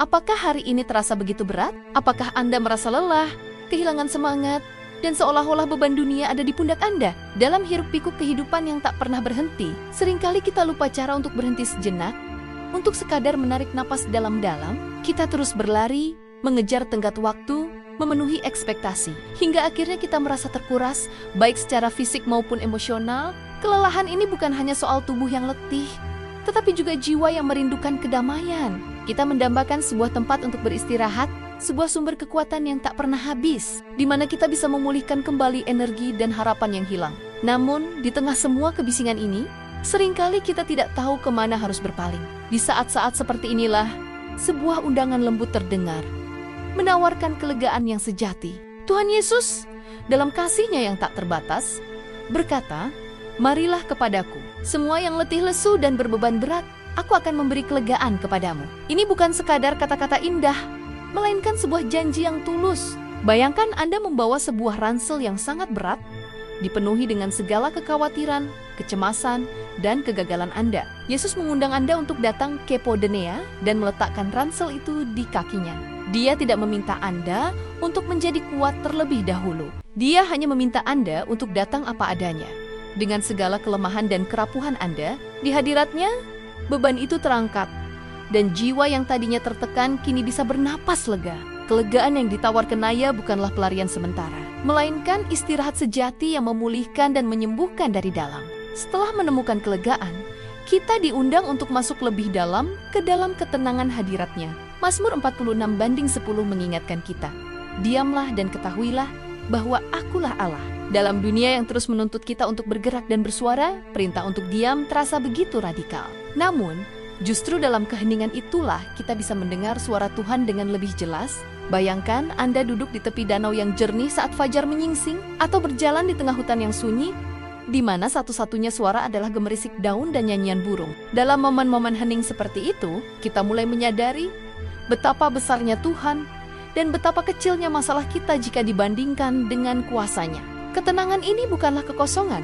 Apakah hari ini terasa begitu berat? Apakah Anda merasa lelah, kehilangan semangat, dan seolah-olah beban dunia ada di pundak Anda? Dalam hiruk-pikuk kehidupan yang tak pernah berhenti, seringkali kita lupa cara untuk berhenti sejenak, untuk sekadar menarik napas dalam-dalam. Kita terus berlari, mengejar tenggat waktu, memenuhi ekspektasi, hingga akhirnya kita merasa terkuras, baik secara fisik maupun emosional. Kelelahan ini bukan hanya soal tubuh yang letih, tetapi juga jiwa yang merindukan kedamaian. Kita mendambakan sebuah tempat untuk beristirahat, sebuah sumber kekuatan yang tak pernah habis, di mana kita bisa memulihkan kembali energi dan harapan yang hilang. Namun, di tengah semua kebisingan ini, seringkali kita tidak tahu kemana harus berpaling. Di saat-saat seperti inilah, sebuah undangan lembut terdengar, menawarkan kelegaan yang sejati. Tuhan Yesus, dalam kasih-Nya yang tak terbatas, berkata, "Marilah kepadaku, semua yang letih lesu dan berbeban berat, aku akan memberi kelegaan kepadamu." Ini bukan sekadar kata-kata indah, melainkan sebuah janji yang tulus. Bayangkan Anda membawa sebuah ransel yang sangat berat, dipenuhi dengan segala kekhawatiran, kecemasan, dan kegagalan Anda. Yesus mengundang Anda untuk datang ke Podenea dan meletakkan ransel itu di kakinya. Dia tidak meminta Anda untuk menjadi kuat terlebih dahulu. Dia hanya meminta Anda untuk datang apa adanya. Dengan segala kelemahan dan kerapuhan Anda, di hadiratnya, beban itu terangkat, dan jiwa yang tadinya tertekan kini bisa bernapas lega. Kelegaan yang ditawarkan Naya bukanlah pelarian sementara, melainkan istirahat sejati yang memulihkan dan menyembuhkan dari dalam. Setelah menemukan kelegaan, kita diundang untuk masuk lebih dalam ke dalam ketenangan hadiratnya. Mazmur 46:10 mengingatkan kita, "Diamlah dan ketahuilah bahwa Akulah Allah." Dalam dunia yang terus menuntut kita untuk bergerak dan bersuara, perintah untuk diam terasa begitu radikal. Namun, justru dalam keheningan itulah kita bisa mendengar suara Tuhan dengan lebih jelas. Bayangkan Anda duduk di tepi danau yang jernih saat fajar menyingsing, atau berjalan di tengah hutan yang sunyi, di mana satu-satunya suara adalah gemerisik daun dan nyanyian burung. Dalam momen-momen hening seperti itu, kita mulai menyadari betapa besarnya Tuhan dan betapa kecilnya masalah kita jika dibandingkan dengan kuasa-Nya. Ketenangan ini bukanlah kekosongan,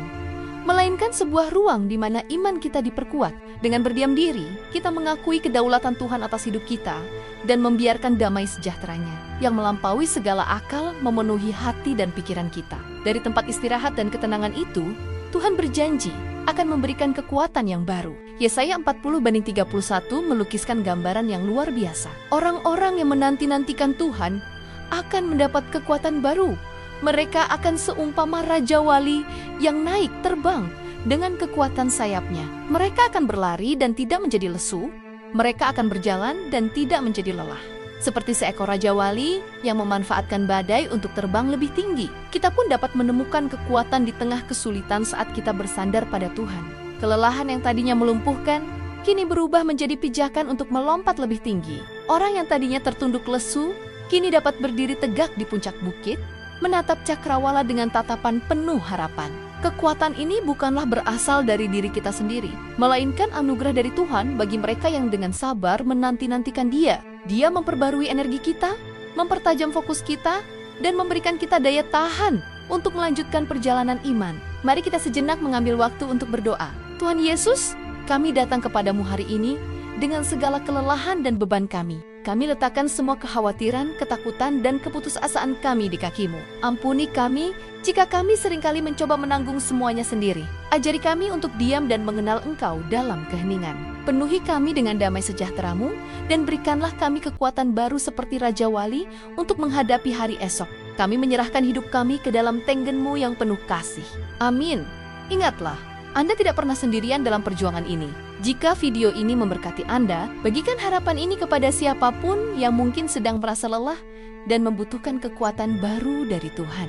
melainkan sebuah ruang di mana iman kita diperkuat. Dengan berdiam diri, kita mengakui kedaulatan Tuhan atas hidup kita dan membiarkan damai sejahtera-Nya yang melampaui segala akal memenuhi hati dan pikiran kita. Dari tempat istirahat dan ketenangan itu, Tuhan berjanji akan memberikan kekuatan yang baru. Yesaya 40:31 melukiskan gambaran yang luar biasa. Orang-orang yang menanti-nantikan Tuhan akan mendapat kekuatan baru. Mereka akan seumpama Raja Wali yang naik terbang dengan kekuatan sayapnya. Mereka akan berlari dan tidak menjadi lesu. Mereka akan berjalan dan tidak menjadi lelah. Seperti seekor Raja Wali yang memanfaatkan badai untuk terbang lebih tinggi, kita pun dapat menemukan kekuatan di tengah kesulitan saat kita bersandar pada Tuhan. Kelelahan yang tadinya melumpuhkan, kini berubah menjadi pijakan untuk melompat lebih tinggi. Orang yang tadinya tertunduk lesu, kini dapat berdiri tegak di puncak bukit, menatap cakrawala dengan tatapan penuh harapan. Kekuatan ini bukanlah berasal dari diri kita sendiri, melainkan anugerah dari Tuhan bagi mereka yang dengan sabar menanti-nantikan Dia. Dia memperbarui energi kita, mempertajam fokus kita, dan memberikan kita daya tahan untuk melanjutkan perjalanan iman. Mari kita sejenak mengambil waktu untuk berdoa. Tuhan Yesus, kami datang kepadamu hari ini dengan segala kelelahan dan beban kami. Kami letakkan semua kekhawatiran, ketakutan, dan keputusasaan kami di kaki-Mu. Ampuni kami jika kami seringkali mencoba menanggung semuanya sendiri. Ajari kami untuk diam dan mengenal Engkau dalam keheningan. Penuhi kami dengan damai sejahtera-Mu, dan berikanlah kami kekuatan baru seperti Raja Wali untuk menghadapi hari esok. Kami menyerahkan hidup kami ke dalam tenggen-Mu yang penuh kasih. Amin. Ingatlah, Anda tidak pernah sendirian dalam perjuangan ini. Jika video ini memberkati Anda, bagikan harapan ini kepada siapapun yang mungkin sedang merasa lelah dan membutuhkan kekuatan baru dari Tuhan.